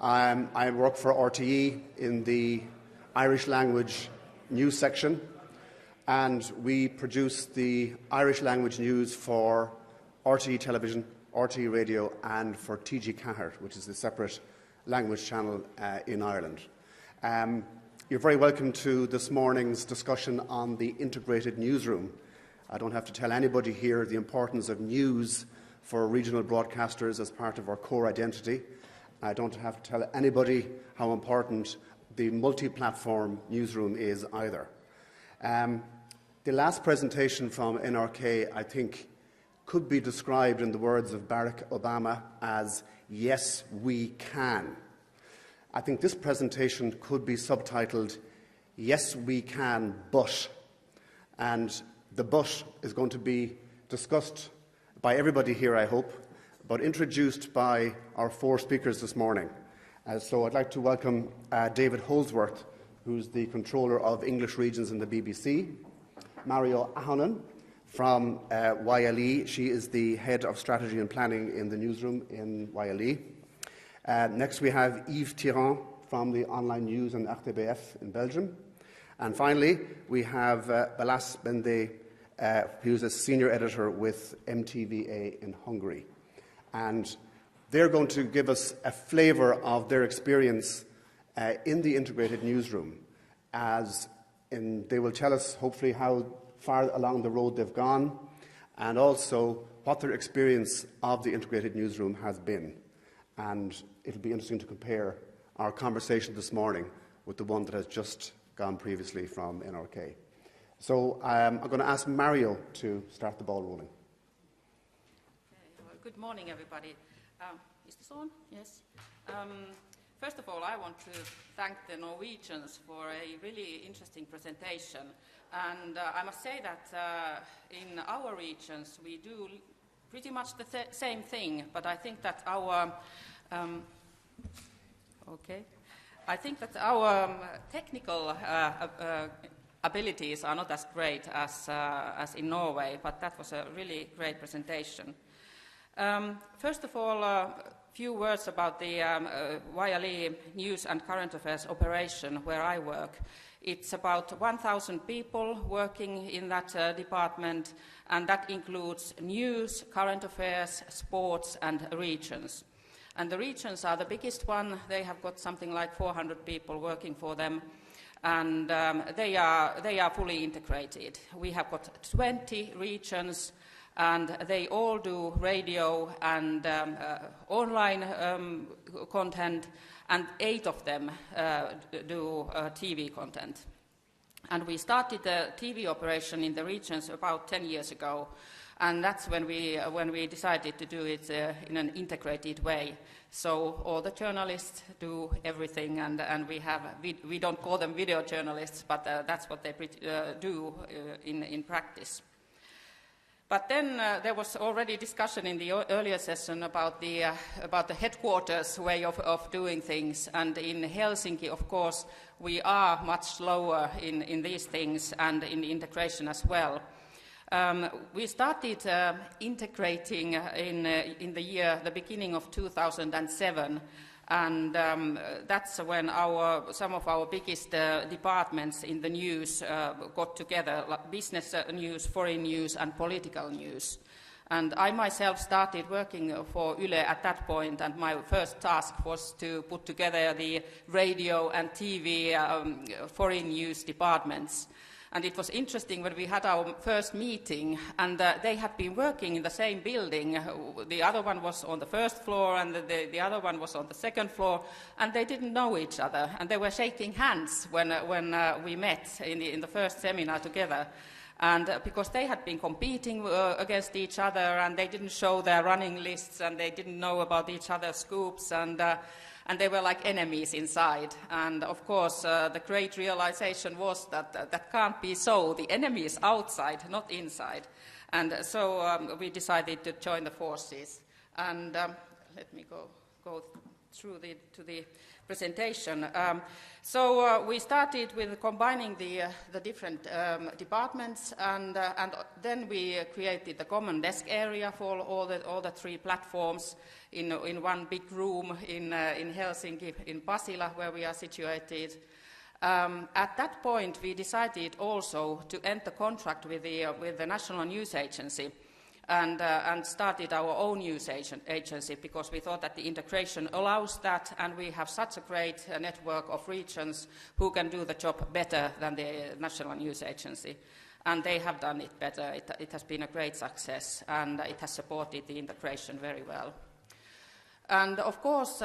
I work for RTE in the Irish language news section, and we produce the Irish language news for RTE television, RTE radio, and for TG Cahir, which is a separate language channel in Ireland. You're very welcome to this morning's discussion on the integrated newsroom. I don't have to tell anybody here the importance of news for regional broadcasters as part of our core identity. I don't have to tell anybody how important the multi-platform newsroom is either. The last presentation from NRK, I think, could be described in the words of Barack Obama as, "Yes, we can." I think this presentation could be subtitled, "Yes, we can, but." And the but is going to be discussed by everybody here, I hope, but introduced by our four speakers this morning. So I'd like to welcome David Holdsworth, who's the Controller of English Regions in the BBC, Marjo Ahonen from YLE. She is the Head of Strategy and Planning in the newsroom in YLE. Next we have Yves Thiran from the online news and RTBF in Belgium. And finally, we have Balazs Bende, who's a senior editor with MTVA in Hungary. And they're going to give us a flavour of their experience in the integrated newsroom, they will tell us, hopefully, how far along the road they've gone, and also what their experience of the integrated newsroom has been. And it'll be interesting to compare our conversation this morning with the one that has just gone previously from NRK. So I'm going to ask Marjo to start the ball rolling. Okay, well, good morning, everybody. Is this on? Yes. First of all, I want to thank the Norwegians for a really interesting presentation. And I must say that in our regions we do pretty much the same thing, but I think that our technical abilities are not as great as in Norway, but that was a really great presentation. First of all, a few words about the YLE News and Current Affairs operation where I work. It's about 1,000 people working in that department, and that includes news, current affairs, sports, and regions. And the regions are the biggest one. They have got something like 400 people working for them, and they are fully integrated. We have got 20 regions, and they all do radio and online content, and 8 of them do TV content. And we started the TV operation in the regions about 10 years ago, and that's when we decided to do it in an integrated way. So all the journalists do everything, and we don't call them video journalists, but that's what they do in practice. But then there was already discussion in the earlier session about the headquarters way of doing things, and in Helsinki, of course, we are much slower in these things and in integration as well. We started integrating in the beginning of 2007. And that's when some of our biggest departments in the news got together, like business news, foreign news, and political news. And I myself started working for Yle at that point, and my first task was to put together the radio and TV foreign news departments. And it was interesting when we had our first meeting, and they had been working in the same building. The other one was on the first floor, and the other one was on the second floor, and they didn't know each other. And they were shaking hands when we met in the first seminar together. And because they had been competing against each other, and they didn't show their running lists, and they didn't know about each other's scoops, and they were like enemies inside. And of course, the great realization was that can't be so. The enemy is outside, not inside. And so we decided to join the forces. And let me go to the presentation. We started with combining the different departments, and then we created the common desk area for all the three platforms in one big room in Helsinki, in Pasila, where we are situated. At that point, we decided also to enter contract with the National News Agency, and started our own news agency, because we thought that the integration allows that, and we have such a great network of regions who can do the job better than the National News Agency. And they have done it better. It has been a great success, and it has supported the integration very well. And of course,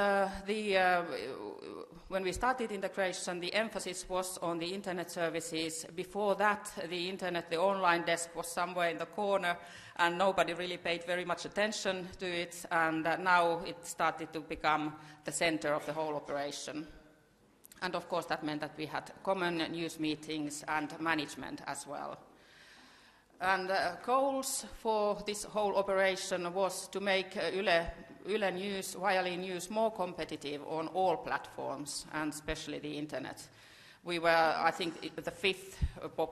when we started integration, the emphasis was on the internet services. Before that, the online desk was somewhere in the corner, and nobody really paid very much attention to it, and now it started to become the center of the whole operation. And of course, that meant that we had common news meetings and management as well. And goals for this whole operation was to make Yle News, YLE News, more competitive on all platforms, and especially the internet. We were, I think, the fifth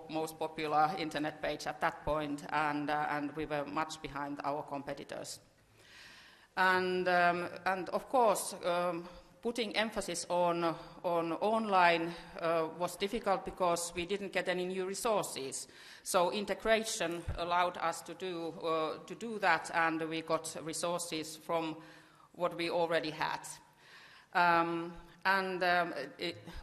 most popular internet page at that point, and we were much behind our competitors. And of course, putting emphasis on online was difficult because we didn't get any new resources. So integration allowed us to do that, and we got resources from what we already had.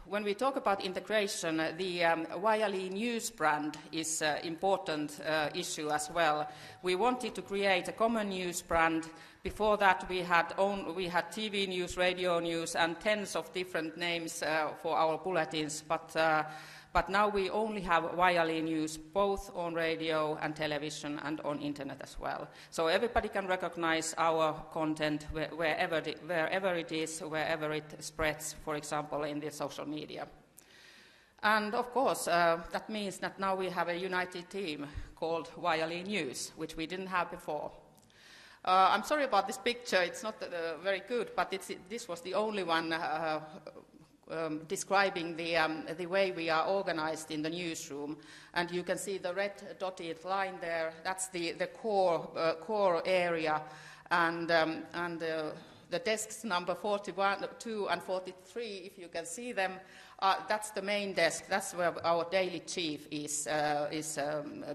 When we talk about integration, the YLE News brand is an important issue as well. We wanted to create a common news brand. Before that, we had TV news, radio news, and tens of different names for our bulletins, but now we only have YLE News, both on radio and television and on internet as well. So everybody can recognize our content wherever it is, wherever it spreads, for example, in the social media. And of course, that means that now we have a united team called YLE News, which we didn't have before. I'm sorry about this picture, it's not very good, but this was the only one describing the way we are organized in the newsroom. And you can see the red dotted line there, that's the core area, and the desks number 41, 2 and 43, if you can see them, that's the main desk, that's where our daily chief is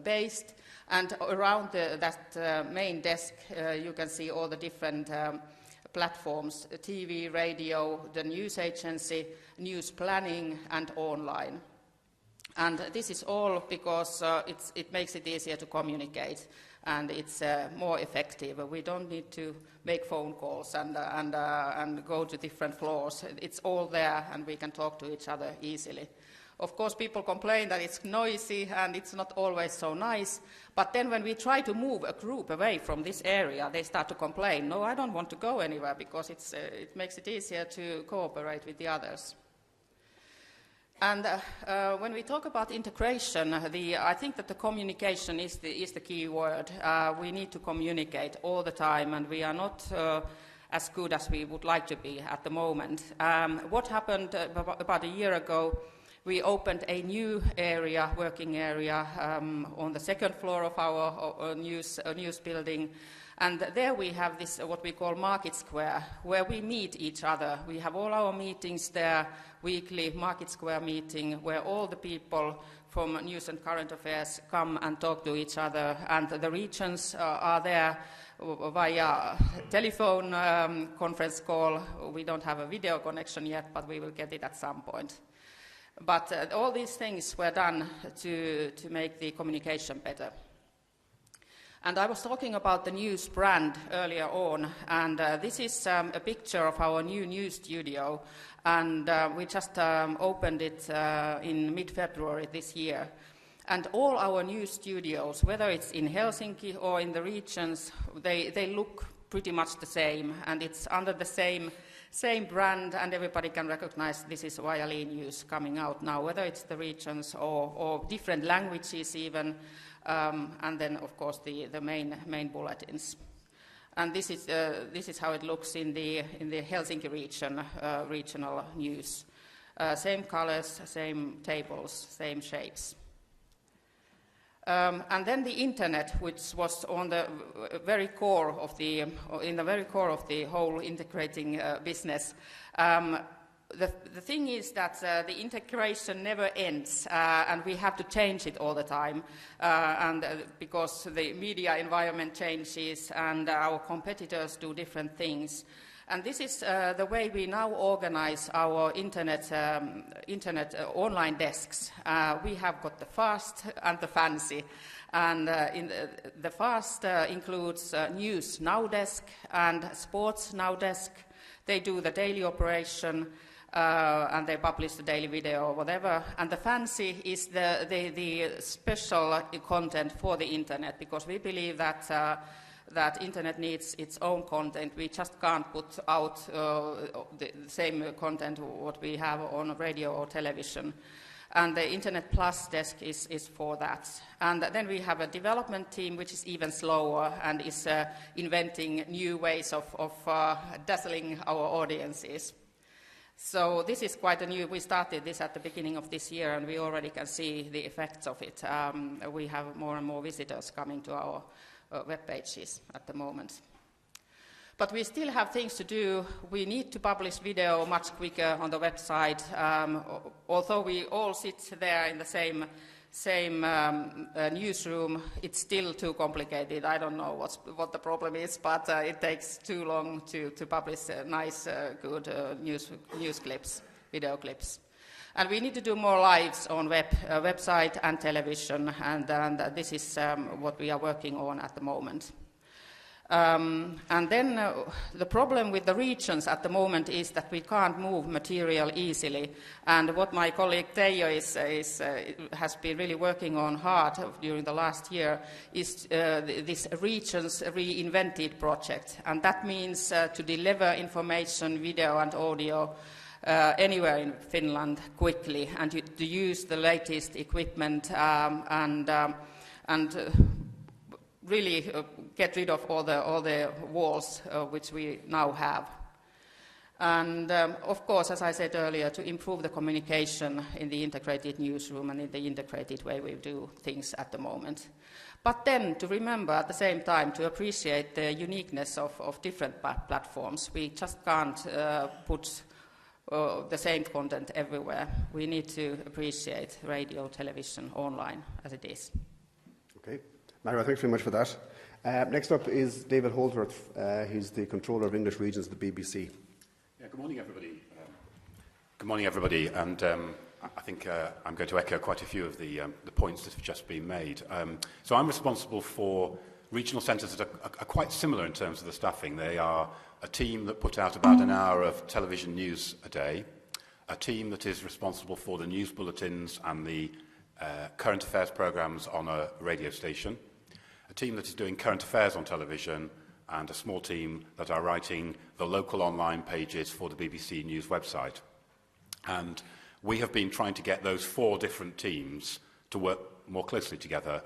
based. And around that main desk, you can see all the different platforms, TV, radio, the news agency, news planning, and online. And this is all because it makes it easier to communicate, and it's more effective. We don't need to make phone calls and go to different floors. It's all there, and we can talk to each other easily. Of course, people complain that it's noisy and it's not always so nice, but then when we try to move a group away from this area, they start to complain, no, I don't want to go anywhere, because it makes it easier to cooperate with the others. And when we talk about integration, I think that the communication is the key word. We need to communicate all the time, and we are not as good as we would like to be at the moment. What happened about a year ago, we opened a new area, working area, on the second floor of our news building. And there we have this, what we call Market Square, where we meet each other. We have all our meetings there, weekly Market Square meeting, where all the people from news and current affairs come and talk to each other. And the regions are there via telephone conference call. We don't have a video connection yet, but we will get it at some point. But all these things were done to make the communication better. And I was talking about the news brand earlier on, and this is a picture of our new news studio, and we just opened it in mid-February this year. And all our news studios, whether it's in Helsinki or in the regions, they look pretty much the same, and it's under the same brand, and everybody can recognize this is YLE News coming out now, whether it's the regions or different languages even, and then of course the main bulletins. And this is how it looks in the Helsinki region, regional news. Same colors, same tables, same shapes. And then the internet, which was on the very core of the whole integrating business. The thing is that the integration never ends, and we have to change it all the time, because the media environment changes and our competitors do different things. And this is the way we now organize our internet online desks. We have got the fast and the fancy. And the fast includes News Now Desk and Sports Now Desk. They do the daily operation, and they publish the daily video or whatever. And the fancy is the special content for the internet, because we believe that internet needs its own content. We just can't put out the same content what we have on radio or television. And the Internet Plus desk is for that. And then we have a development team which is even slower and is inventing new ways of dazzling our audiences. So this is quite a new, we started this at the beginning of this year, and we already can see the effects of it. We have more and more visitors coming to our web pages at the moment. But we still have things to do. We need to publish video much quicker on the website. Although we all sit there in the same newsroom, it's still too complicated. I don't know what the problem is, but it takes too long to publish nice, good news clips, video clips. And we need to do more lives on website and television, and this is what we are working on at the moment. And then the problem with the regions at the moment is that we can't move material easily. And what my colleague Teijo has been really working on hard during the last year is this Regions Reinvented project. And that means to deliver information, video and audio anywhere in Finland quickly, and to use the latest equipment and really get rid of all the walls which we now have. And of course, as I said earlier, to improve the communication in the integrated newsroom and in the integrated way we do things at the moment. But then to remember at the same time to appreciate the uniqueness of different platforms. We just can't put the same content everywhere. We need to appreciate radio, television, online as it is. Okay. Marjo, thanks very much for that. Next up is David Holdsworth. He's the Controller of English Regions at the BBC. Yeah, good morning, everybody. Good morning, everybody. And I think I'm going to echo quite a few of the points that have just been made. So I'm responsible for regional centres that are quite similar in terms of the staffing. They are a team that put out about an hour of television news a day, a team that is responsible for the news bulletins and the current affairs programmes on a radio station, a team that is doing current affairs on television, and a small team that are writing the local online pages for the BBC News website. And we have been trying to get those four different teams to work more closely together,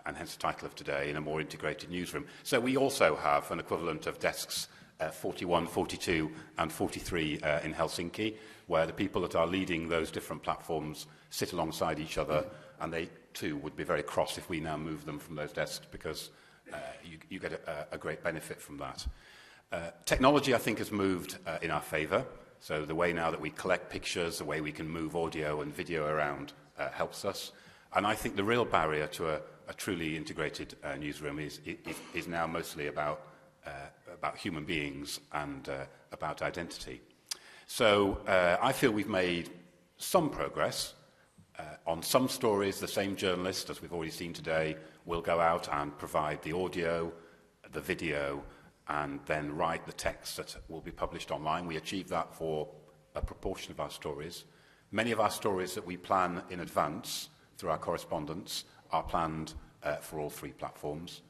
and hence the title of today, in a more integrated newsroom. So we also have an equivalent of desks 41, 42 and 43 in Helsinki, where the people that are leading those different platforms sit alongside each other, and they too would be very cross if we now move them from those desks, because you get a great benefit from that. Technology, I think, has moved in our favour. So the way now that we collect pictures, the way we can move audio and video around helps us. And I think the real barrier to a truly integrated newsroom is now mostly about human beings and about identity. So I feel we've made some progress. On some stories, the same journalist, as we've already seen today, will go out and provide the audio, the video, and then write the text that will be published online. We achieve that for a proportion of our stories. Many of our stories that we plan in advance through our correspondence are planned for all three platforms.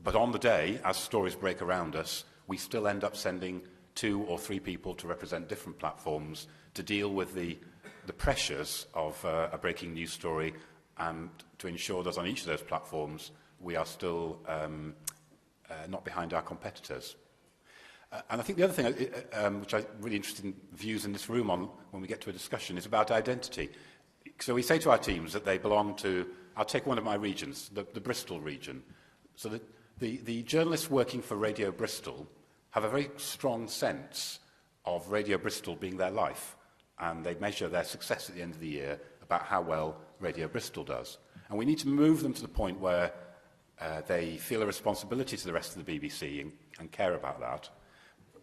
But on the day, as stories break around us, we still end up sending 2 or 3 people to represent different platforms to deal with the pressures of a breaking news story, and to ensure that on each of those platforms we are still not behind our competitors. And I think the other thing, which I'm really interested in views in this room on when we get to a discussion, is about identity. So we say to our teams that they belong to, I'll take one of my regions, the Bristol region. So that the journalists working for Radio Bristol have a very strong sense of Radio Bristol being their life, and they measure their success at the end of the year about how well Radio Bristol does. And we need to move them to the point where they feel a responsibility to the rest of the BBC and care about that.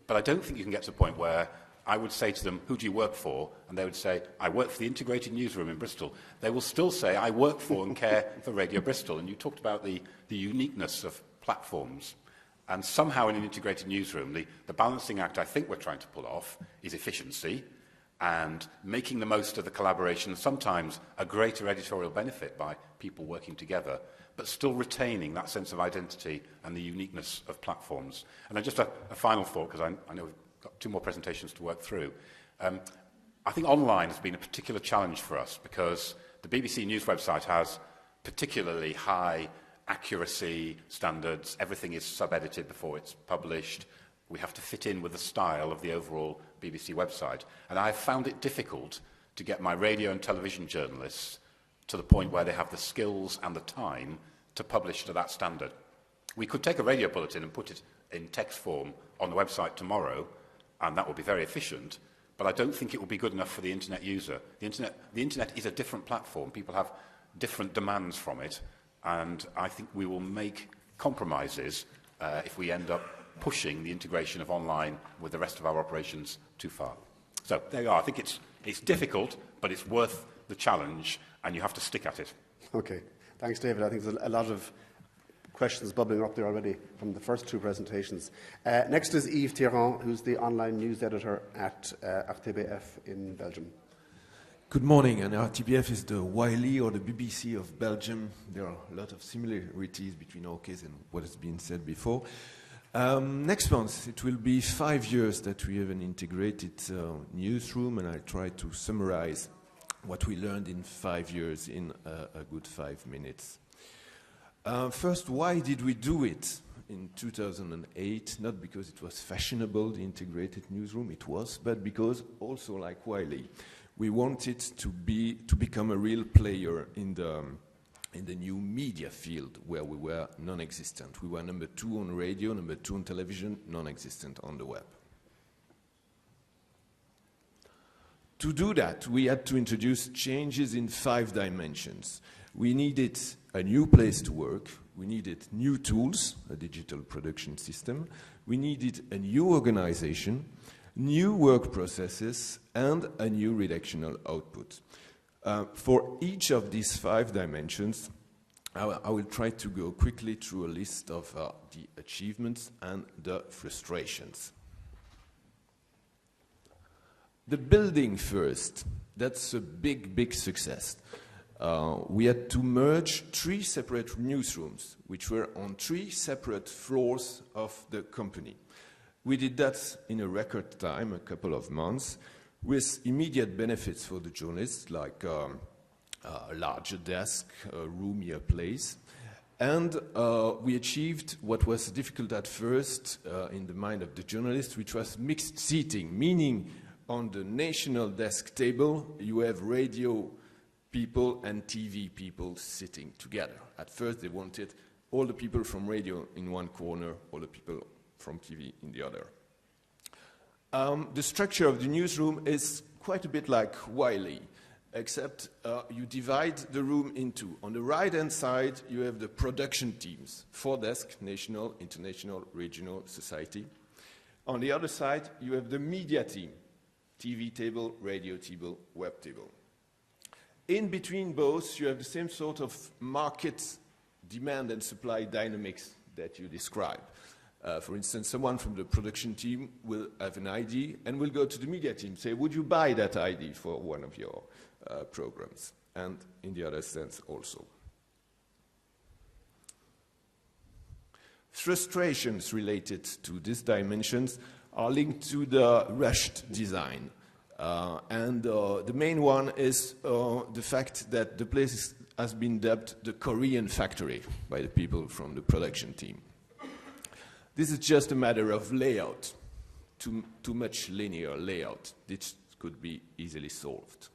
But I don't think you can get to the point where I would say to them, who do you work for? And they would say, I work for the integrated newsroom in Bristol. They will still say, I work for and care for Radio Bristol. And you talked about the uniqueness of platforms. And somehow in an integrated newsroom, the balancing act I think we're trying to pull off is efficiency and making the most of the collaboration, sometimes a greater editorial benefit by people working together, but still retaining that sense of identity and the uniqueness of platforms. And then just a final thought, because I know we've got 2 more presentations to work through. I think online has been a particular challenge for us because the BBC News website has particularly high accuracy standards. Everything is sub-edited before it's published. We have to fit in with the style of the overall BBC website. And I've found it difficult to get my radio and television journalists to the point where they have the skills and the time to publish to that standard. We could take a radio bulletin and put it in text form on the website tomorrow, and that would be very efficient, but I don't think it will be good enough for the internet user. The internet is a different platform. People have different demands from it, and I think we will make compromises if we end up pushing the integration of online with the rest of our operations too far. So there you are. I think it's difficult, but it's worth the challenge, and you have to stick at it. Okay. Thanks, David. I think there's a lot of questions bubbling up there already from the first 2 presentations. Next is Yves Thiran, who's the online news editor at RTBF in Belgium. Good morning, and RTBF is the Wiley or the BBC of Belgium. There are a lot of similarities between our case and what has been said before. Next month, it will be 5 years that we have an integrated newsroom, and I'll try to summarize what we learned in 5 years in a good 5 minutes. First, why did we do it in 2008? Not because it was fashionable, the integrated newsroom, it was, but because also like Wiley, we wanted to become a real player in the new media field where we were non-existent. We were number 2 on radio, number 2 on television, non-existent on the web. To do that, we had to introduce changes in 5 dimensions. We needed a new place to work. We needed new tools, a digital production system. We needed a new organization, new work processes, and a new redactional output. For each of these 5 dimensions, I will try to go quickly through a list of the achievements and the frustrations. The building first, that's a big success. We had to merge 3 separate newsrooms, which were on 3 separate floors of the company. We did that in a record time, a couple of months, with immediate benefits for the journalists, like a larger desk, a roomier place. And we achieved what was difficult at first in the mind of the journalists, which was mixed seating, meaning on the national desk table, you have radio people and TV people sitting together. At first, they wanted all the people from radio in one corner, all the people from TV in the other. The structure of the newsroom is quite a bit like Wiley, except you divide the room into, on the right-hand side, you have the production teams, 4 desks, national, international, regional, society. On the other side, you have the media team, TV table, radio table, web table. In between both, you have the same sort of market demand and supply dynamics that you describe. For instance, someone from the production team will have an ID and will go to the media team, say, would you buy that ID for one of your programs? And in the other sense also. Frustrations related to these dimensions are linked to the rushed design. The main one is the fact that the place has been dubbed the Korean factory by the people from the production team. This is just a matter of layout. Too much linear layout. This could be easily solved.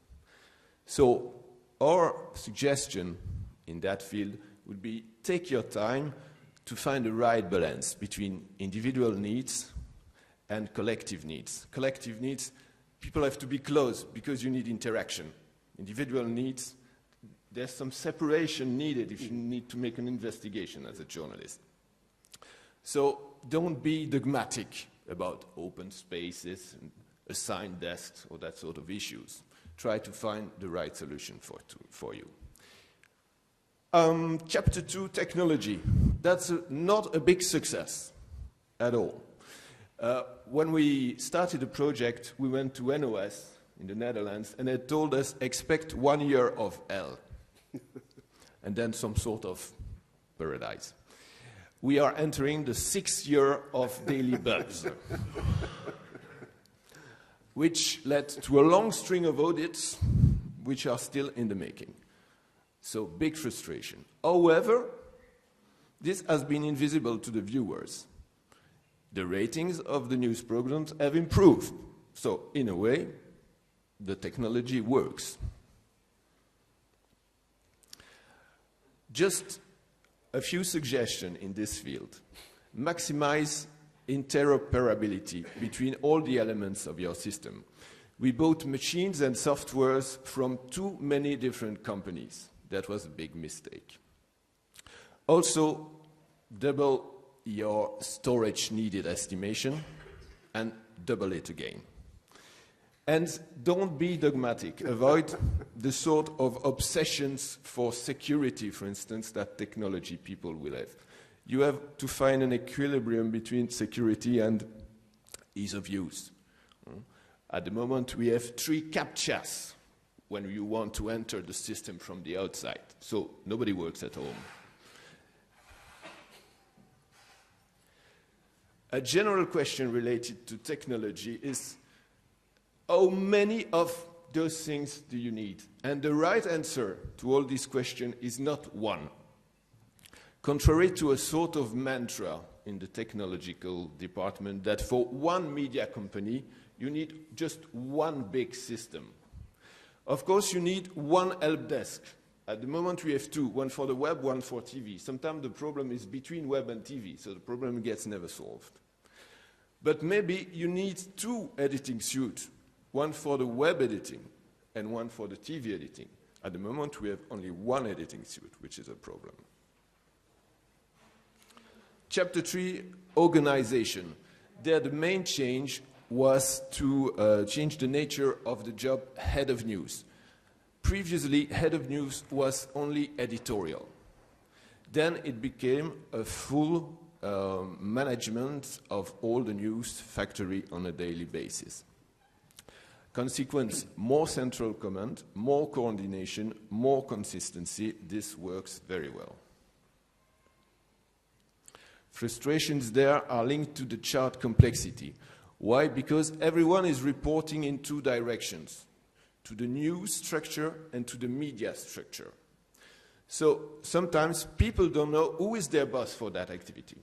So our suggestion in that field would be take your time to find the right balance between individual needs and collective needs. Collective needs, people have to be close because you need interaction. Individual needs, there's some separation needed if you need to make an investigation as a journalist. So don't be dogmatic about open spaces and assigned desks or that sort of issues. Try to find the right solution for you. Chapter 2, technology. That's not a big success at all. When we started the project, we went to NOS in the Netherlands, and they told us, expect 1 year of hell, and then some sort of paradise. We are entering the 6th year of daily bugs, which led to a long string of audits, which are still in the making. So big frustration. However, this has been invisible to the viewers. The ratings of the news programs have improved. So in a way, the technology works. Just a few suggestions in this field. Maximize interoperability between all the elements of your system. We bought machines and softwares from too many different companies. That was a big mistake. Also, double your storage needed estimation and double it again. And don't be dogmatic. Avoid the sort of obsessions for security, for instance, that technology people will have. You have to find an equilibrium between security and ease of use. At the moment, we have 3 CAPTCHAs when you want to enter the system from the outside. So nobody works at home. A general question related to technology is, how many of those things do you need? And the right answer to all these questions is not one. Contrary to a sort of mantra in the technological department that for one media company, you need just one big system. Of course, you need one help desk. At the moment, we have 2, one for the web, one for TV. Sometimes the problem is between web and TV, so the problem gets never solved. But maybe you need 2 editing suites, one for the web editing and one for the TV editing. At the moment, we have only one editing suite, which is a problem. Chapter 3, organization. There, the main change was to change the nature of the job head of news. Previously, head of news was only editorial. Then it became a full management of all the news factory on a daily basis. Consequence, more central command, more coordination, more consistency. This works very well. Frustrations there are linked to the chart complexity. Why? Because everyone is reporting in 2 directions, to the news structure and to the media structure. So sometimes people don't know who is their boss for that activity.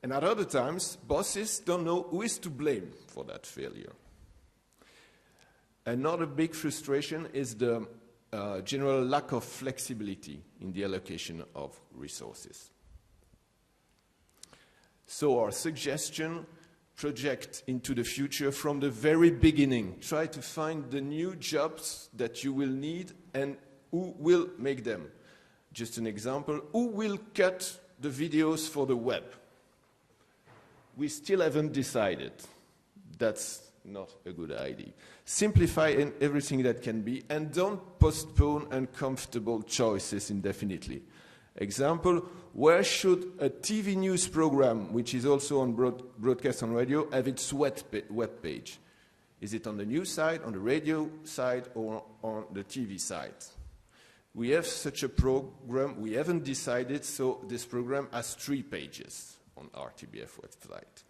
And at other times, bosses don't know who is to blame for that failure. Another big frustration is the general lack of flexibility in the allocation of resources. So our suggestion, project into the future from the very beginning. Try to find the new jobs that you will need and who will make them. Just an example, who will cut the videos for the web? We still haven't decided. That's not a good idea. Simplify in everything that can be and don't postpone uncomfortable choices indefinitely. Example, where should a TV news program, which is also on broadcast on radio, have its web page? Is it on the news side, on the radio side, or on the TV side? We have such a program, we haven't decided, so this program has 3 pages on RTBF website.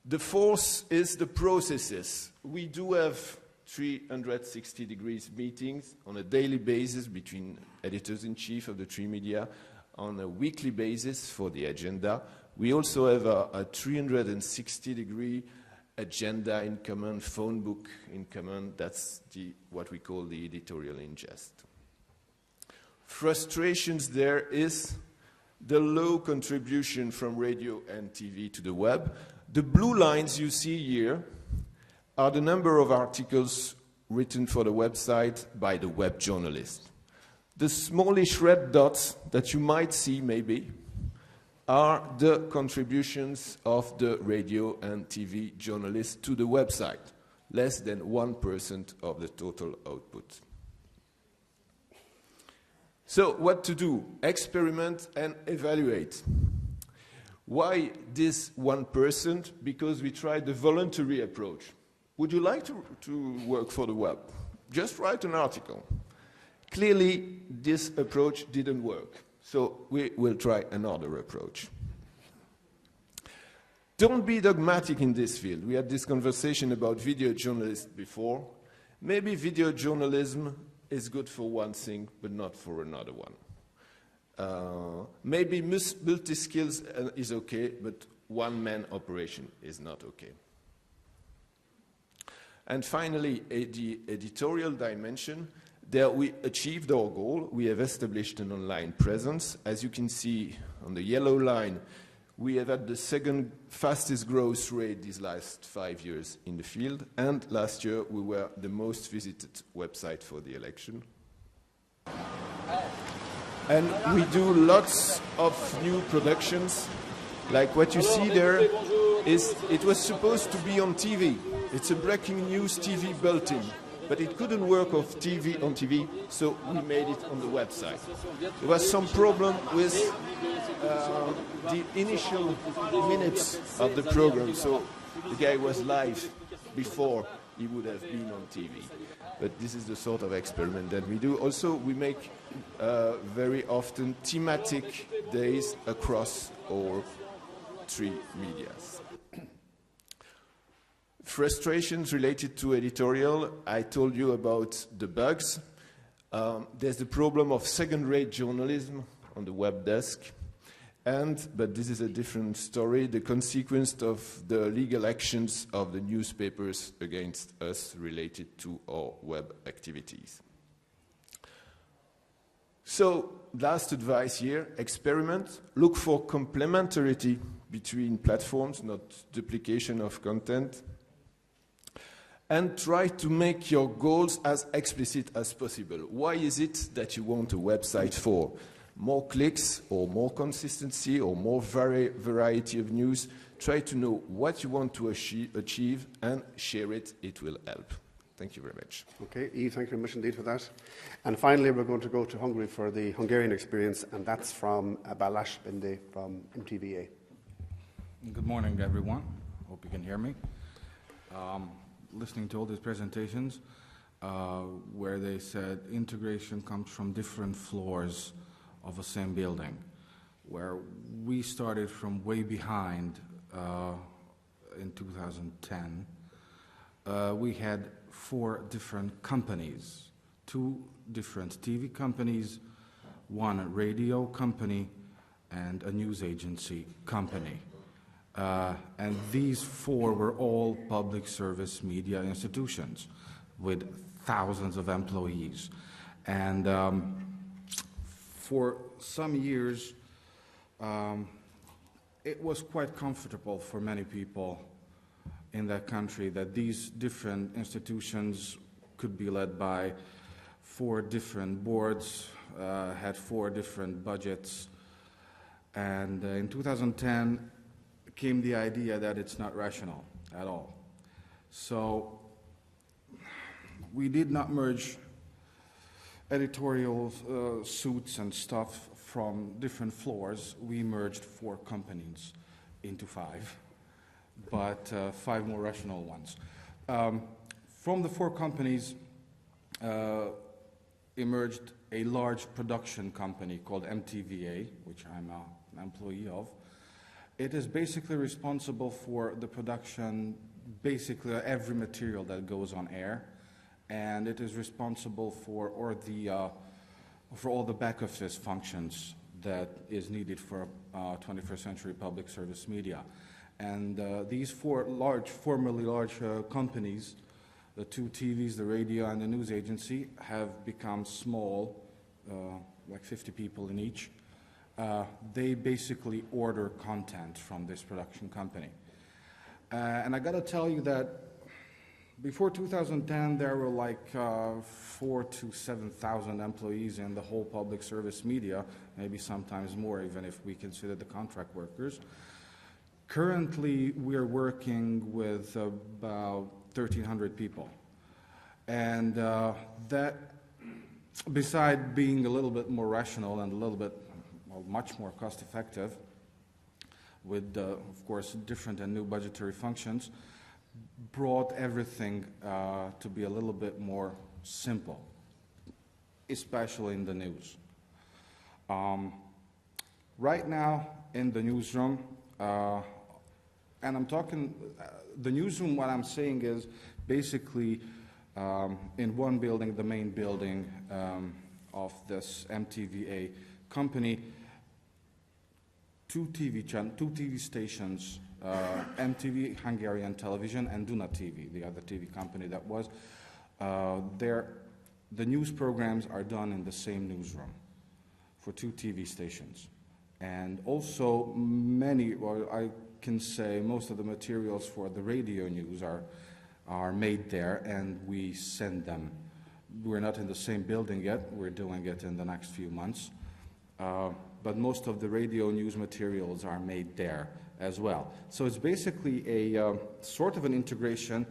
The fourth is the processes. We do have 360 degrees meetings on a daily basis between editors-in-chief of the 3 media on a weekly basis for the agenda. We also have a 360-degree agenda in common, phone book in common. That's what we call the editorial ingest. Frustrations there is the low contribution from radio and TV to the web. The blue lines you see here are the number of articles written for the website by the web journalist. The smallish red dots that you might see maybe are the contributions of the radio and TV journalists to the website, less than 1% of the total output. So what to do? Experiment and evaluate. Why this 1%? Because we tried the voluntary approach. Would you like to work for the web? Just write an article. Clearly, this approach didn't work. So we will try another approach. Don't be dogmatic in this field. We had this conversation about video journalists before. Maybe video journalism is good for one thing, but not for another one. Maybe multi-skills is okay, but one-man operation is not okay. And finally, the editorial dimension. There we achieved our goal. We have established an online presence. As you can see on the yellow line, we have had the second fastest growth rate these last 5 years in the field. And last year, we were the most visited website for the election. And we do lots of new productions. Like what you see there it was supposed to be on TV. It's a breaking news TV bulletin. But it couldn't work on TV, so we made it on the website. There was some problem with the initial minutes of the program, so the guy was live before he would have been on TV. But this is the sort of experiment that we do. Also, we make very often thematic days across all 3 medias. Frustrations related to editorial. I told you about the bugs. There's the problem of second-rate journalism on the web desk. But this is a different story, the consequence of the legal actions of the newspapers against us related to our web activities. So, last advice here, experiment. Look for complementarity between platforms, not duplication of content. And try to make your goals as explicit as possible. Why is it that you want a website for? More clicks, or more consistency, or more variety of news? Try to know what you want to achieve and share it. It will help. Thank you very much. Okay, Yves, thank you very much indeed for that. And finally, we're going to go to Hungary for the Hungarian experience, and that's from Balazs Bende from MTVA. Good morning, everyone. Hope you can hear me. Listening to all these presentations where they said integration comes from different floors of a same building, where we started from way behind in 2010. We had 4 different companies, 2 different TV companies, 1 radio company, and a news agency company. And these 4 were all public service media institutions with thousands of employees. And for some years, it was quite comfortable for many people in that country that these different institutions could be led by 4 different boards, had 4 different budgets. And in 2010, came the idea that it's not rational at all. So we did not merge editorial suits and stuff from different floors. We merged 4 companies into 5, but 5 more rational ones. From the 4 companies emerged a large production company called MTVA, which I'm an employee of. It is basically responsible for the production, basically every material that goes on air, and it is responsible for all the back office functions that is needed for 21st century public service media. And these formerly large companies, the two TVs, the radio, and the news agency, have become small, like 50 people in each. They basically order content from this production company. And I gotta tell you that before 2010, there were like 4,000 to 7,000 employees in the whole public service media, maybe sometimes more, even if we consider the contract workers. Currently, we're working with about 1,300 people. And that, beside being a little bit more rational and a little bit, well, much more cost-effective, with, of course, different and new budgetary functions, brought everything to be a little bit more simple, especially in the news. Right now, in the newsroom, and I'm talking, the newsroom, what I'm saying is basically in one building, the main building of this MTVA company, two TV stations, MTV Hungarian Television and Duna TV, the other TV company that was. The news programs are done in the same newsroom for two TV stations. And also many, well, I can say most of the materials for the radio news are made there, and we send them. We're not in the same building yet. We're doing it in the next few months. But most of the radio news materials are made there as well. So it's basically a sort of an integration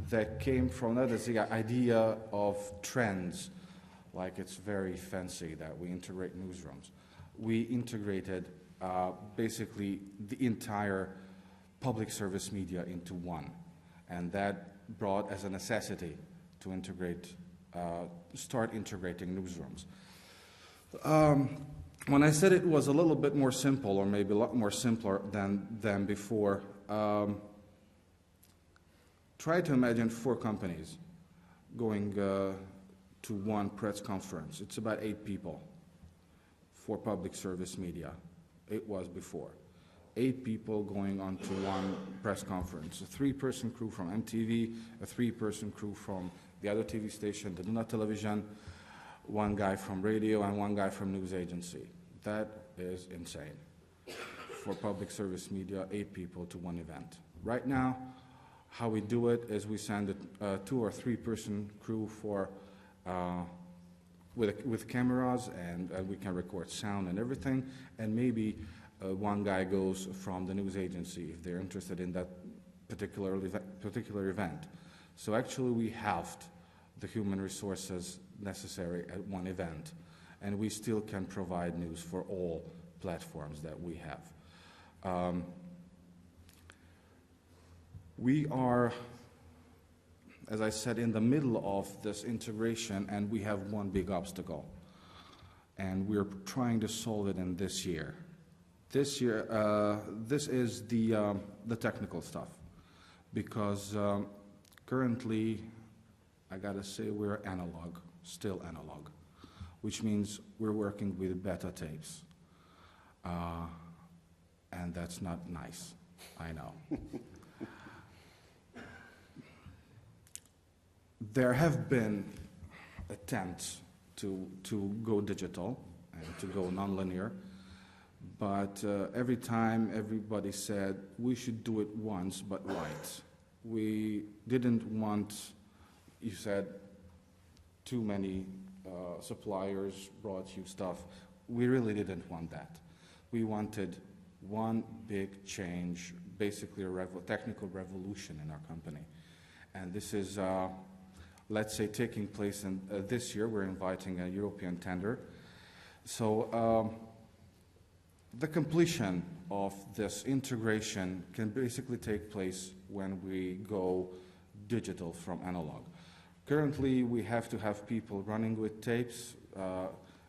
that came from that is the idea of trends. Like it's very fancy that we integrate newsrooms. We integrated basically the entire public service media into one. And that brought as a necessity to integrate, start integrating newsrooms. When I said it was a little bit more simple, or maybe a lot more simpler than before, try to imagine 4 companies going to one press conference. It's about 8 people for public service media. It was before. 8 people going on to one press conference. A 3-person crew from MTV, a 3-person crew from the other TV station, the Duna Television, 1 guy from radio, and 1 guy from news agency. That is insane. For public service media, 8 people to one event. Right now, how we do it is we send a 2 or 3-person crew for with cameras, and we can record sound and everything, and maybe 1 guy goes from the news agency if they're interested in that particular event. So actually we halved the human resources necessary at one event, and we still can provide news for all platforms that we have. We are, as I said, in the middle of this integration, and we have one big obstacle, and we're trying to solve it in this year. This year, this is the technical stuff, because currently, I gotta say, we're analog, still analog, which means we're working with beta tapes, and that's not nice, I know. There have been attempts to go digital and to go nonlinear, but every time everybody said we should do it once but right. We didn't want, you said, too many suppliers brought you stuff. We really didn't want that. We wanted one big change, basically a technical revolution in our company. And this is, let's say, taking place in this year. We're inviting a European tender. So the completion of this integration can basically take place when we go digital from analog. Currently, we have to have people running with tapes.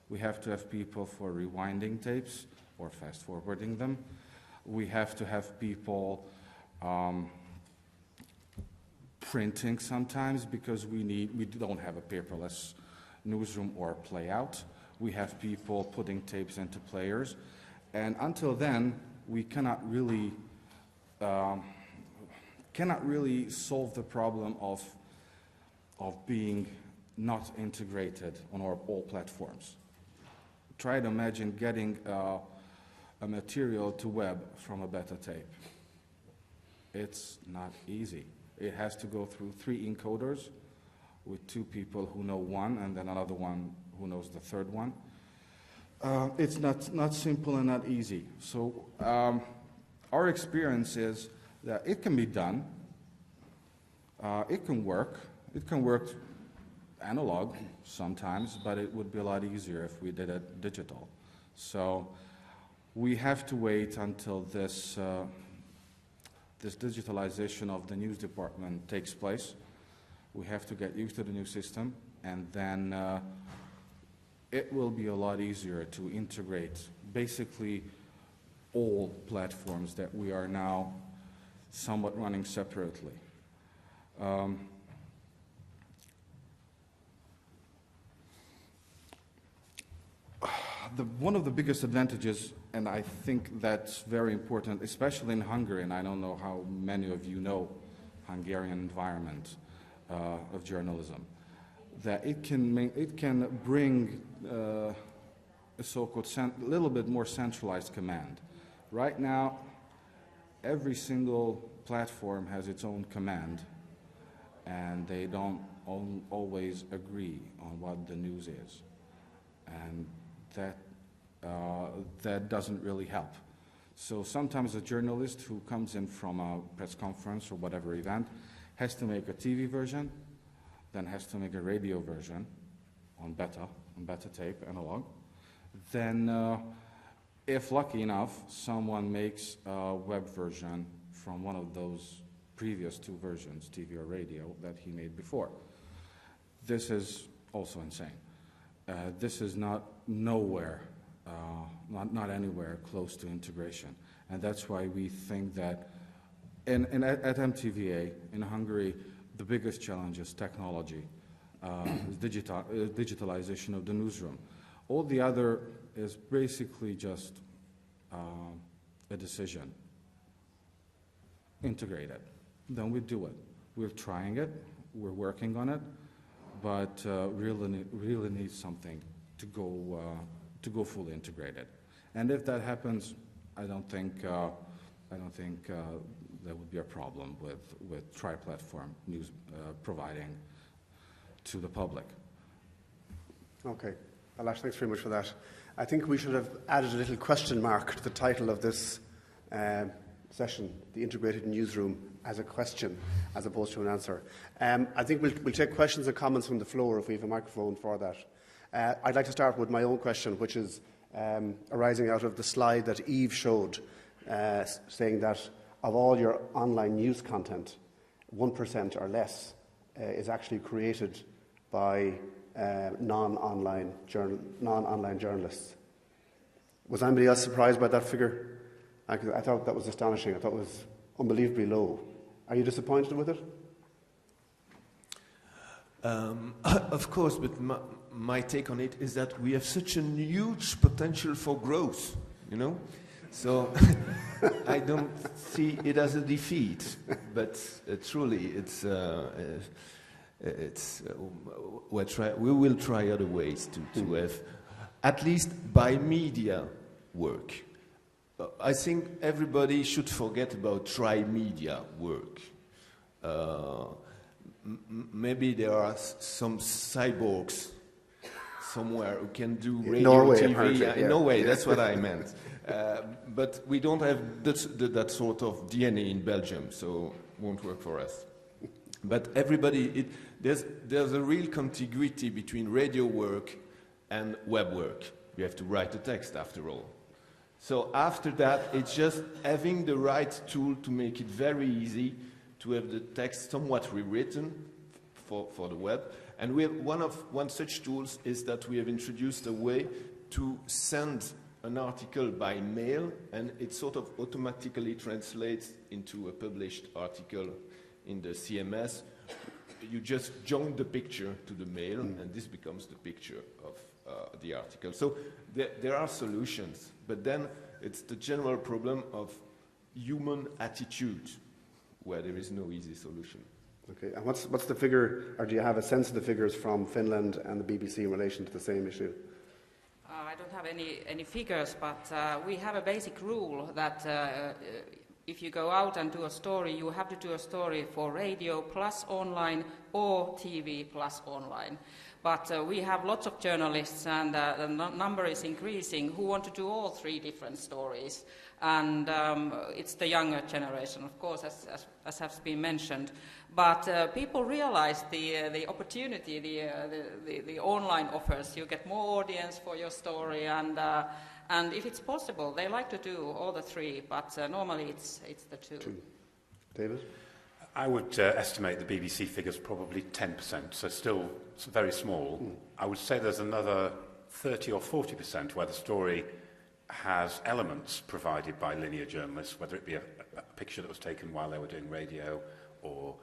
We have to have people for rewinding tapes or fast-forwarding them. We have to have people printing sometimes, because we don't have a paperless newsroom or playout. We have people putting tapes into players. And until then, we cannot really solve the problem of being not integrated on all platforms. Try to imagine getting a material to web from a beta tape. It's not easy. It has to go through 3 encoders with 2 people who know one and then another one who knows the third one. It's not simple and not easy. So our experience is that it can be done. It can work. It can work analog sometimes, but it would be a lot easier if we did it digital. So we have to wait until this digitalization of the news department takes place. We have to get used to the new system, and then it will be a lot easier to integrate basically all platforms that we are now somewhat running separately. One of the biggest advantages, and I think that's very important, especially in Hungary, and I don't know how many of you know Hungarian environment of journalism, that it can bring a so-called little bit more centralized command. Right now, every single platform has its own command, and they don't always agree on what the news is, and that doesn't really help. So sometimes a journalist who comes in from a press conference or whatever event has to make a TV version, then has to make a radio version on beta tape, analog. Then, if lucky enough, someone makes a web version from one of those previous 2 versions, TV or radio, that he made before. This is also insane. This is not anywhere close to integration. And that's why we think that at MTVA in Hungary, the biggest challenge is technology, digitalization of the newsroom. All the other is basically just a decision. Integrate it. Then we do it. We're trying it. We're working on it. But really need something to go fully integrated. And if that happens, I don't think there would be a problem with tri-platform news providing to the public. Okay. Balazs, thanks very much for that. I think we should have added a little question mark to the title of this session, the integrated newsroom, as a question as opposed to an answer. I think we'll take questions and comments from the floor if we have a microphone for that. I'd like to start with my own question, which is arising out of the slide that Yves showed, saying that of all your online news content, 1% or less is actually created by non-online journalists. Was anybody else surprised by that figure? I thought that was astonishing. I thought it was unbelievably low. Are you disappointed with it? Of course, but my take on it is that we have such a huge potential for growth, you know? So I don't see it as a defeat, but truly we will try other ways to have, at least by media work. I think everybody should forget about tri-media work. Maybe there are some cyborgs somewhere who can do radio, TV. In Norway, that's what I meant. But we don't have that sort of DNA in Belgium, so it won't work for us. But everybody, there's a real contiguity between radio work and web work. You have to write the text after all. So after that, it's just having the right tool to make it very easy to have the text somewhat rewritten for the web. And we have one such tools is that we have introduced a way to send an article by mail, and it sort of automatically translates into a published article in the CMS you just join the picture to the mail, and this becomes the picture of the article. So there are solutions, but then it's the general problem of human attitude, where there is no easy solution. Okay, and what's the figure, or do you have a sense of the figures from Finland and the BBC in relation to the same issue? I don't have any figures, but we have a basic rule that if you go out and do a story, you have to do a story for radio plus online or TV plus online. But we have lots of journalists, and the number is increasing, who want to do all three different stories. And it's the younger generation, of course, as has been mentioned. But people realize the opportunity, the online offers. You get more audience for your story, and if it's possible, they like to do all the three, but normally it's the two. David? I would estimate the BBC figures probably 10%, so still very small. I would say there's another 30 or 40% where the story has elements provided by linear journalists, whether it be a picture that was taken while they were doing radio or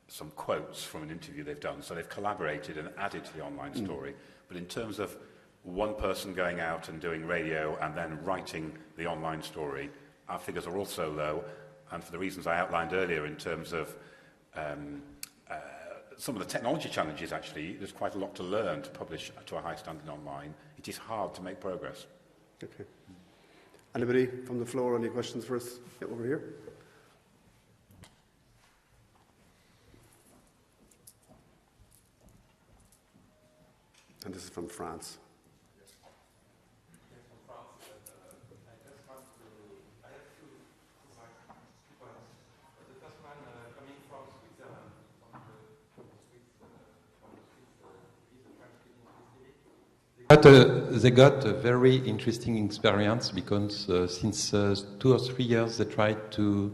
some quotes from an interview they've done. So they've collaborated and added to the online story. But in terms of one person going out and doing radio and then writing the online story, our figures are also low. And for the reasons I outlined earlier in terms of some of the technology challenges, actually, there's quite a lot to learn to publish to a high standard online. It is hard to make progress. Okay. Anybody from the floor, any questions for us? Yeah, over here. And this is from France. They got a very interesting experience because since 2 or 3 years they tried to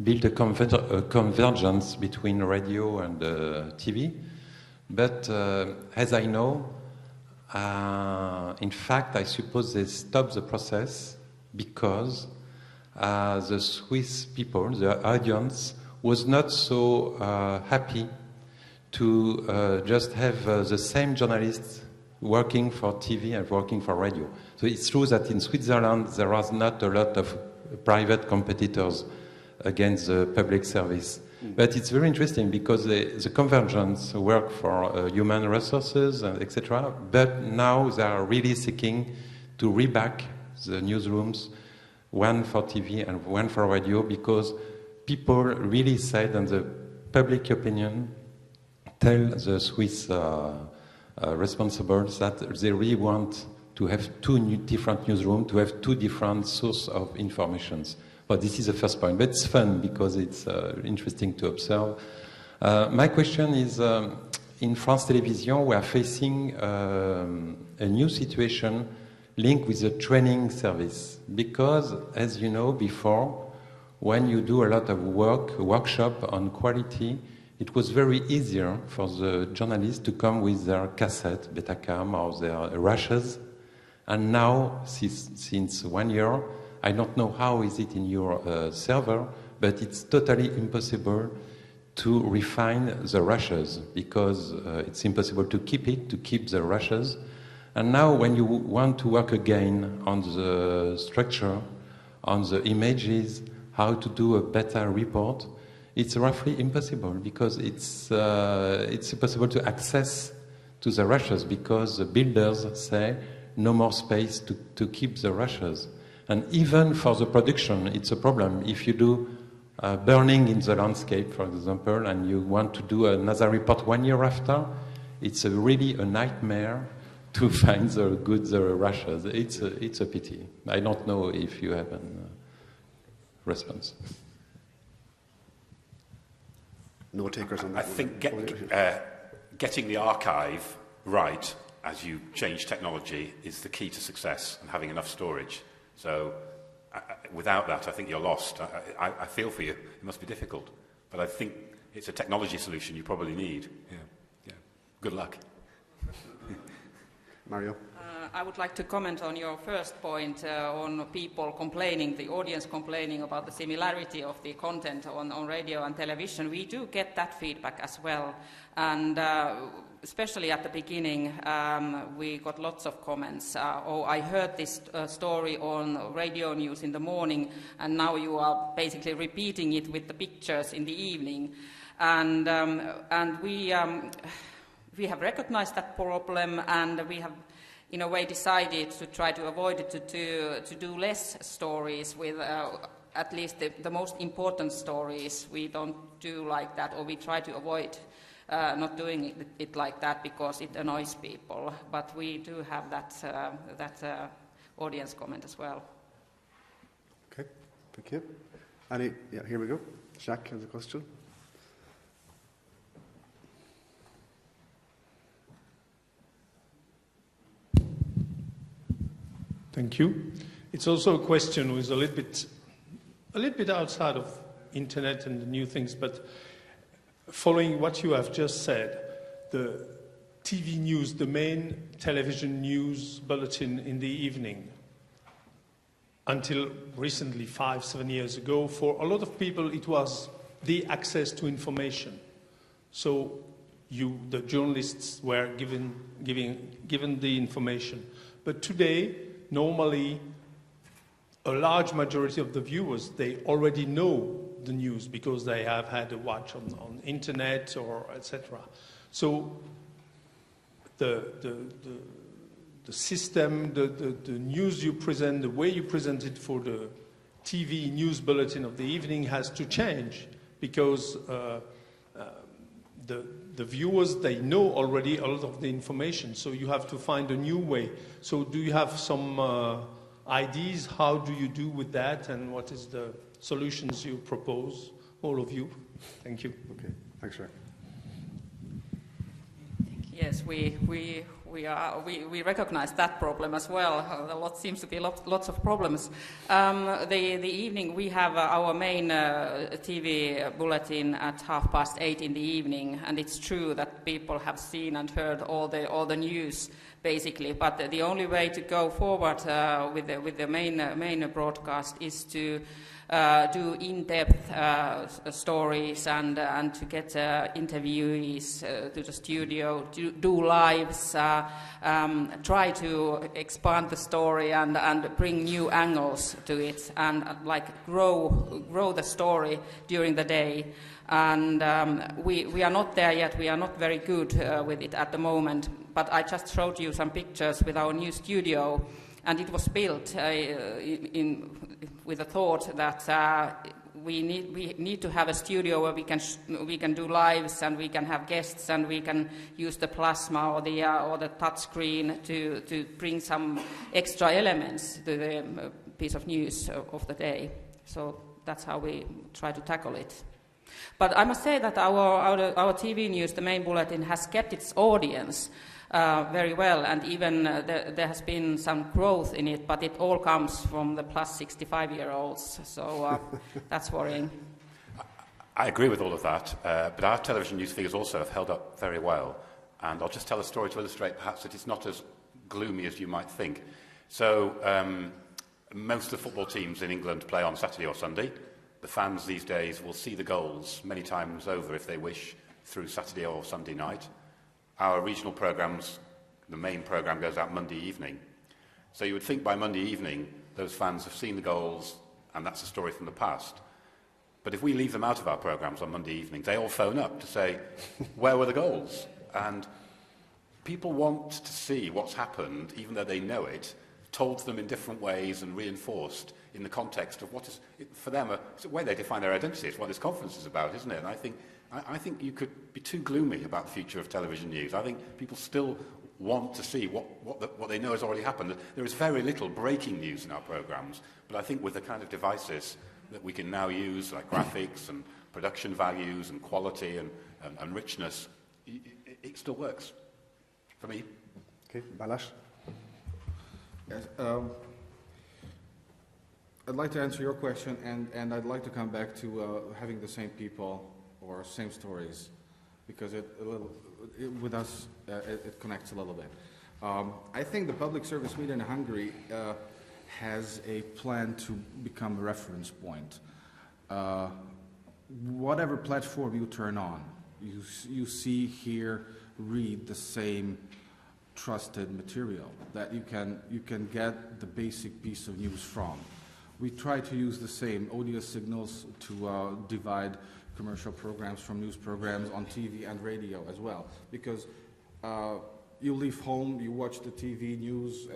build a convergence between radio and TV. But as I know, in fact, I suppose they stopped the process because the Swiss people, the audience, was not so happy to just have the same journalists working for TV and working for radio. So it's true that in Switzerland there was not a lot of private competitors against the public service. But it's very interesting because the convergence work for human resources, etc. But now they are really seeking to reback the newsrooms, one for TV and one for radio, because people really said, and the public opinion tell the Swiss responsibles that they really want to have different newsrooms, to have two different sources of informations. But this is the first point. But it's fun because it's interesting to observe. My question is, in France Télévisions, we are facing a new situation linked with the training service. Because, as you know, before, when you do a lot of workshop on quality, it was very easier for the journalists to come with their cassette, Betacam, or their rushes. And now, since 1 year, I don't know how is it in your server, but it's totally impossible to refine the rushes because it's impossible to keep the rushes. And now when you want to work again on the structure, on the images, how to do a better report, it's roughly impossible because it's impossible to access to the rushes because the builders say no more space to keep the rushes. And even for the production, it's a problem. If you do burning in the landscape, for example, and you want to do another report 1 year after, it's really a nightmare to find the good rushes. It's a pity. I don't know if you have a response. No takers on that. I think getting the archive right as you change technology is the key to success and having enough storage. So without that, I think you're lost. I feel for you. It must be difficult. But I think it's a technology solution you probably need. Yeah. Good luck. Marjo. I would like to comment on your first point on people complaining, the audience complaining about the similarity of the content on radio and television. We do get that feedback as well, and especially at the beginning we got lots of comments. Oh, I heard this story on radio news in the morning, and now you are basically repeating it with the pictures in the evening. And we have recognized that problem, and we have in a way decided to try to avoid it, to do less stories with at least the most important stories. We don't do like that, or we try to avoid not doing it like that because it annoys people. But we do have that audience comment as well. Okay, thank you. Yeah, here we go. Jacques has a question. Thank you. It's also a question with a little bit outside of internet and the new things, but following what you have just said, the TV news, the main television news bulletin in the evening, until recently, 5-7 years ago, for a lot of people it was the access to information. So the journalists were given the information. But today, normally, a large majority of the viewers, they already know the news because they have had a watch on internet or etc. So the system, the news you present, the way you present it for the TV news bulletin of the evening has to change because the viewers, they know already a lot of the information, so you have to find a new way. So do you have some ideas? How do you do with that, and what is the solutions you propose, all of you? Thank you. Okay, thanks, Ray. Yes, we recognize that problem as well. There seems to be lots of problems. The evening we have our main TV bulletin at 8:30 in the evening, and it's true that people have seen and heard all the news basically. But the only way to go forward with the main broadcast is to do in-depth stories and to get interviewees to the studio, do lives, try to expand the story and bring new angles to it, and grow the story during the day. And we are not there yet. We are not very good with it at the moment. But I just showed you some pictures with our new studio. And it was built with the thought that we need to have a studio where we can do lives, and we can have guests, and we can use the plasma or the touch screen to bring some extra elements to the piece of news of the day. So that's how we try to tackle it. But I must say that our TV news, the main bulletin, has kept its audience very well, and even there has been some growth in it, but it all comes from the plus 65-year-olds, so that's worrying. I agree with all of that, but our television news figures also have held up very well, and I'll just tell a story to illustrate perhaps that it's not as gloomy as you might think. So most of the football teams in England play on Saturday or Sunday. The fans these days will see the goals many times over if they wish through Saturday or Sunday night. Our regional programmes, the main programme goes out Monday evening. So you would think by Monday evening those fans have seen the goals and that's a story from the past. But if we leave them out of our programmes on Monday evenings, they all phone up to say, where were the goals? And people want to see what's happened, even though they know it, told to them in different ways and reinforced in the context of what is, for them, it's a way they define their identity. It's what this conference is about, isn't it? And I think you could be too gloomy about the future of television news. I think people still want to see what they know has already happened. There is very little breaking news in our programmes, but I think with the kind of devices that we can now use, like graphics and production values and quality and richness, it still works for me. Okay, Balazs. Yes, I'd like to answer your question, and I'd like to come back to having the same people or same stories, because with us it connects a little bit. I think the public service media in Hungary has a plan to become a reference point. Whatever platform you turn on, you see, hear, read the same trusted material that you can get the basic piece of news from. We try to use the same audio signals to divide commercial programs from news programs on TV and radio as well, because you leave home, you watch the TV news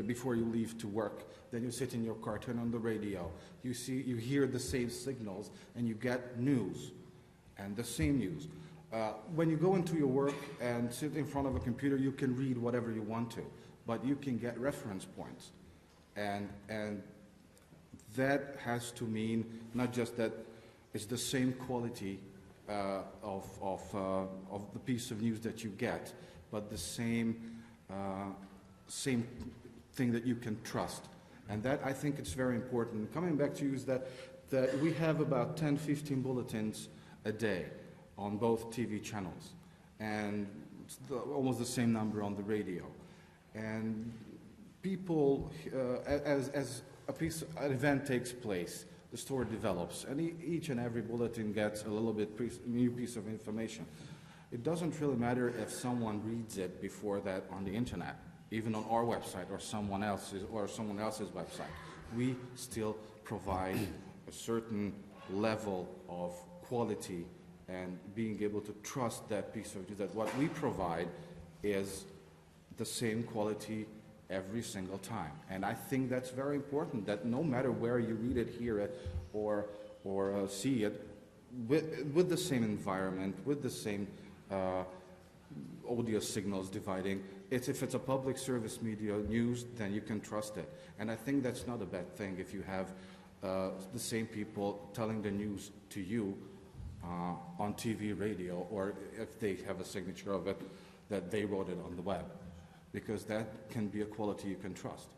before you leave to work, then you sit in your car, turn on the radio, you hear the same signals, and you get news, and the same news. When you go into your work and sit in front of a computer, you can read whatever you want to, but you can get reference points, and that has to mean not just that it's the same quality of the piece of news that you get, but the same thing that you can trust. And that, I think, it's very important. Coming back to you is that we have about 10, 15 bulletins a day on both TV channels, and it's almost the same number on the radio. And people, as an event takes place, the story develops, and each and every bulletin gets a little bit new piece of information. It doesn't really matter if someone reads it before that on the internet, even on our website or someone else's website. We still provide a certain level of quality and being able to trust that piece of news, that what we provide is the same quality every single time. And I think that's very important, that no matter where you read it, hear it, or see it, with the same environment, with the same audio signals dividing, if it's a public service media news, then you can trust it. And I think that's not a bad thing if you have the same people telling the news to you on TV, radio, or if they have a signature of it, that they wrote it on the web, because that can be a quality you can trust.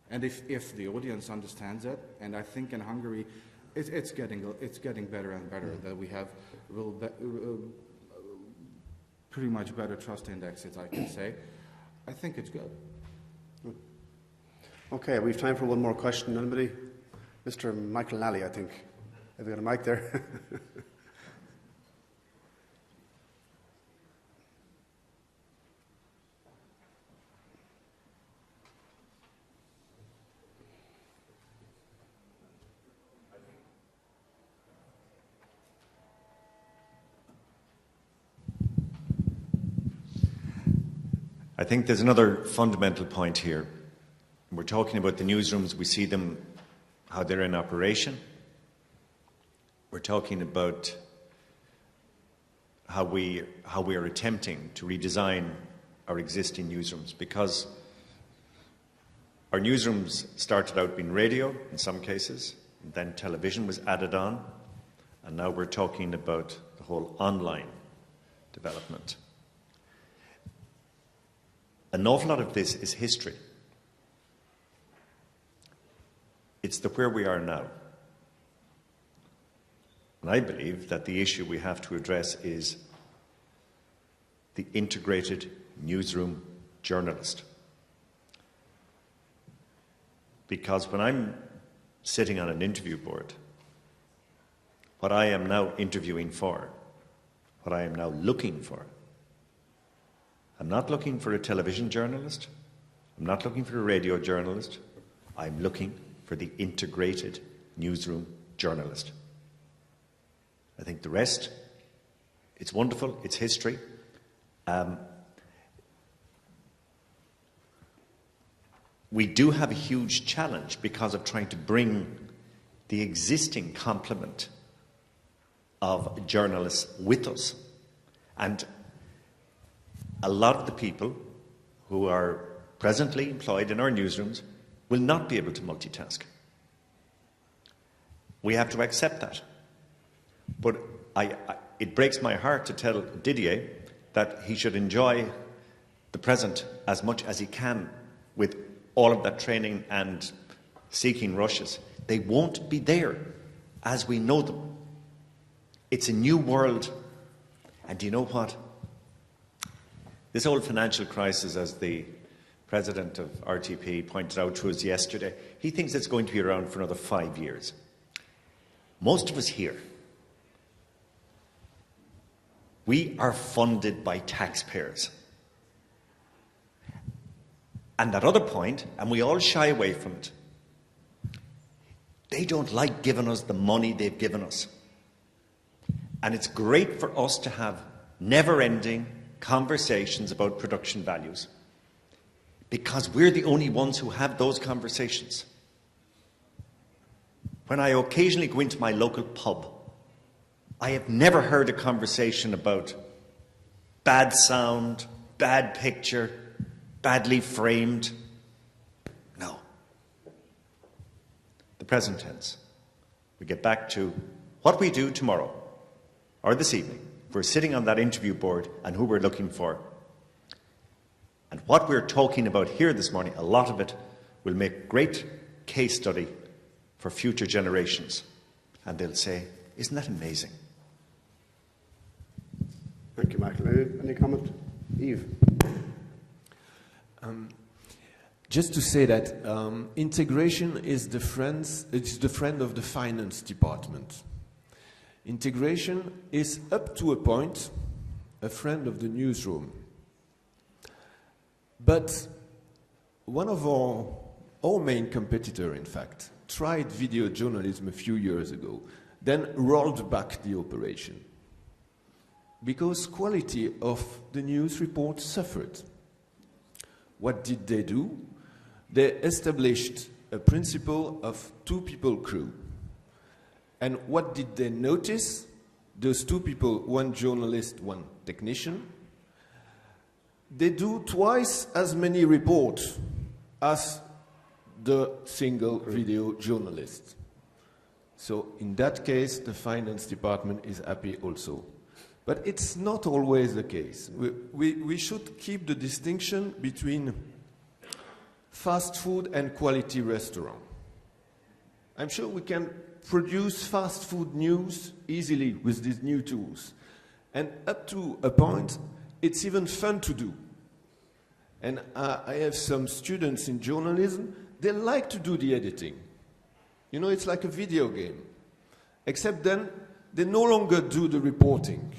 And if the audience understands it, and I think in Hungary it's getting better and better, that we have pretty much better trust indexes, I can say. I think it's good. Okay, we have time for one more question. Anybody? Mr. Michael Lally, I think. Have you got a mic there? I think there's another fundamental point here. We're talking about the newsrooms, we see them, how they're in operation. We're talking about how we are attempting to redesign our existing newsrooms, because our newsrooms started out being radio in some cases, and then television was added on, and now we're talking about the whole online development. An awful lot of this is history. It's the where we are now. And I believe that the issue we have to address is the integrated newsroom journalist. Because when I'm sitting on an interview board, what I am now interviewing for, what I am now looking for, I'm not looking for a television journalist. I'm not looking for a radio journalist. I'm looking for the integrated newsroom journalist. I think the rest, it's wonderful, it's history. We do have a huge challenge because of trying to bring the existing complement of journalists with us. And a lot of the people who are presently employed in our newsrooms will not be able to multitask. We have to accept that. But it breaks my heart to tell Didier that he should enjoy the present as much as he can with all of that training and seeking rushes. They won't be there as we know them. It's a new world. And do you know what? This whole financial crisis, as the president of RTP, pointed out to us yesterday. He thinks it's going to be around for another 5 years. Most of us here, we are funded by taxpayers. And that other point, and we all shy away from it, they don't like giving us the money they've given us. And it's great for us to have never-ending conversations about production values, because we're the only ones who have those conversations. When I occasionally go into my local pub, I have never heard a conversation about bad sound, bad picture, badly framed. No. The present tense. We get back to what we do tomorrow or this evening. We're sitting on that interview board and who we're looking for. And what we're talking about here this morning, a lot of it will make great case study for future generations. And they'll say, isn't that amazing? Thank you, Michael. Any comment? Yves? Just to say that integration is the friend of the finance department. Integration is, up to a point, a friend of the newsroom. But one of our main competitor, in fact, tried video journalism a few years ago, then rolled back the operation, because quality of the news report suffered. What did they do? They established a principle of two-people crew. And what did they notice? Those two people, one journalist, one technician, they do twice as many reports as the single video journalist. So in that case, the finance department is happy also. But it's not always the case. We should keep the distinction between fast food and quality restaurant. I'm sure we can produce fast food news easily with these new tools. And up to a point, it's even fun to do. And I have some students in journalism, they like to do the editing. You know, it's like a video game. Except then, they no longer do the reporting.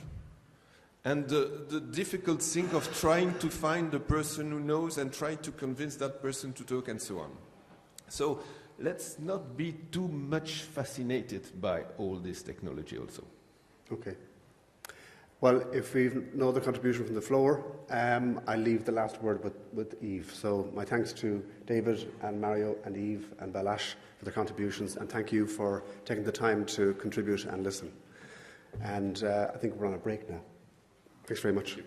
And the difficult thing of trying to find the person who knows and try to convince that person to talk and so on. So let's not be too much fascinated by all this technology also. Okay. Well, if we have no other contribution from the floor, I'll leave the last word with Yves. So my thanks to David and Marjo and Yves and Balazs for their contributions, and thank you for taking the time to contribute and listen. And I think we're on a break now. Thanks very much.